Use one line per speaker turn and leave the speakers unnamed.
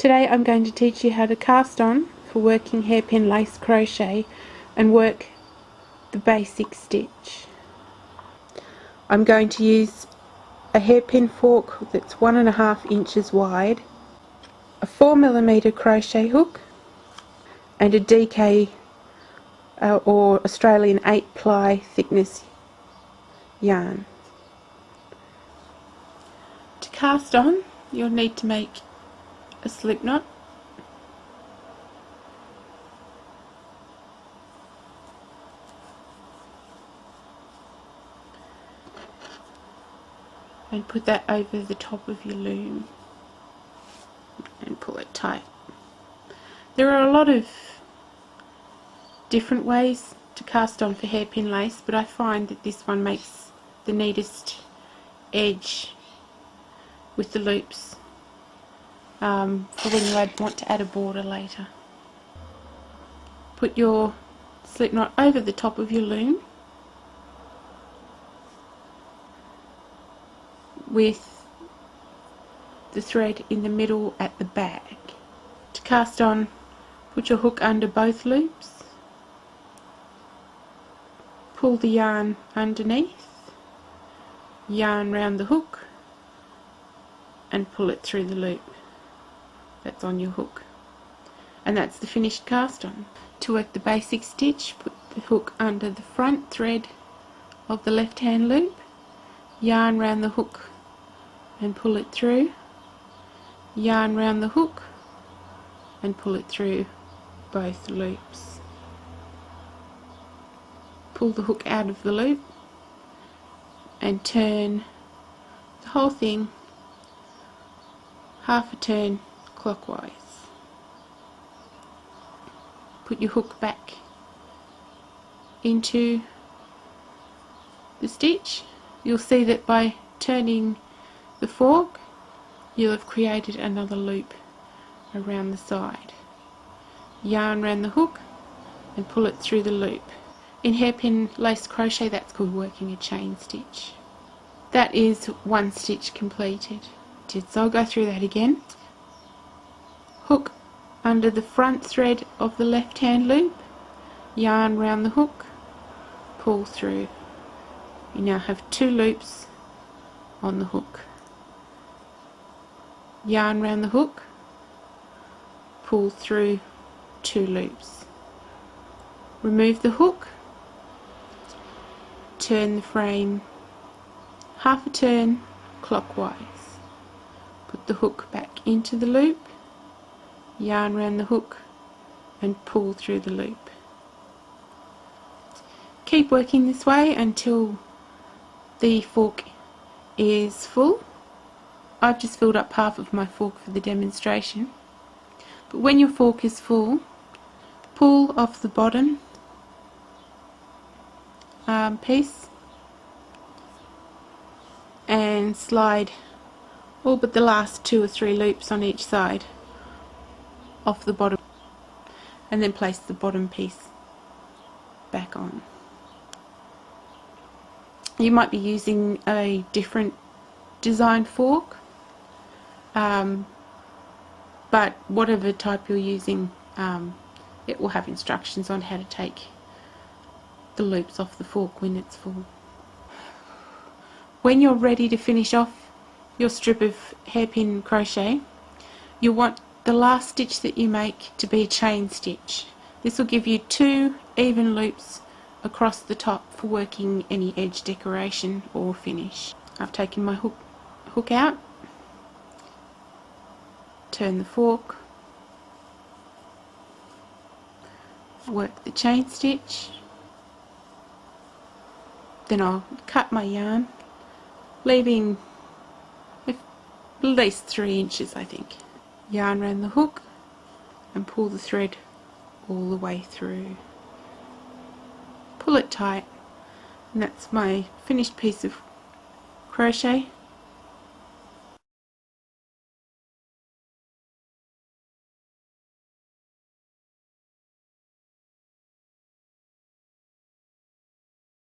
Today I'm going to teach you how to cast on for working hairpin lace crochet and work the basic stitch. I'm going to use a hairpin fork that's 1.5 inches wide, a 4mm crochet hook and a DK or Australian 8-ply thickness yarn. To cast on, you'll need to make a slip knot, and put that over the top of your loom and pull it tight. There are a lot of different ways to cast on for hairpin lace, but I find that this one makes the neatest edge with the loops for when you want to add a border later. Put your slip knot over the top of your loom with the thread in the middle at the back. To cast on, put your hook under both loops, pull the yarn underneath, yarn round the hook and pull it through the loop that's on your hook, and that's the finished cast on. To work the basic stitch, put the hook under the front thread of the left hand loop, yarn round the hook and pull it through, yarn round the hook and pull it through both loops. Pull the hook out of the loop and turn the whole thing half a turn clockwise. Put your hook back into the stitch. You'll see that by turning the fork you'll have created another loop around the side. Yarn around the hook and pull it through the loop. In hairpin lace crochet that's called working a chain stitch. That is one stitch completed. So I'll go through that again. Hook under the front thread of the left hand loop, yarn round the hook, pull through. You now have 2 loops on the hook. Yarn round the hook, pull through 2 loops. Remove the hook, turn the frame half a turn clockwise. Put the hook back into the loop, yarn around the hook and pull through the loop. Keep working this way until the fork is full. I've just filled up half of my fork for the demonstration. But when your fork is full, pull off the bottom piece and slide all but the last 2 or 3 loops on each side off the bottom, and then place the bottom piece back on. You might be using a different design fork, but whatever type you're using, it will have instructions on how to take the loops off the fork when it's full. When you're ready to finish off your strip of hairpin crochet, you want the last stitch that you make to be a chain stitch. This will give you 2 even loops across the top for working any edge decoration or finish. I've taken my hook out, turn the fork, work the chain stitch, then I'll cut my yarn, leaving at least 3 inches I think. Yarn around the hook and pull the thread all the way through. Pull it tight, and that's my finished piece of crochet.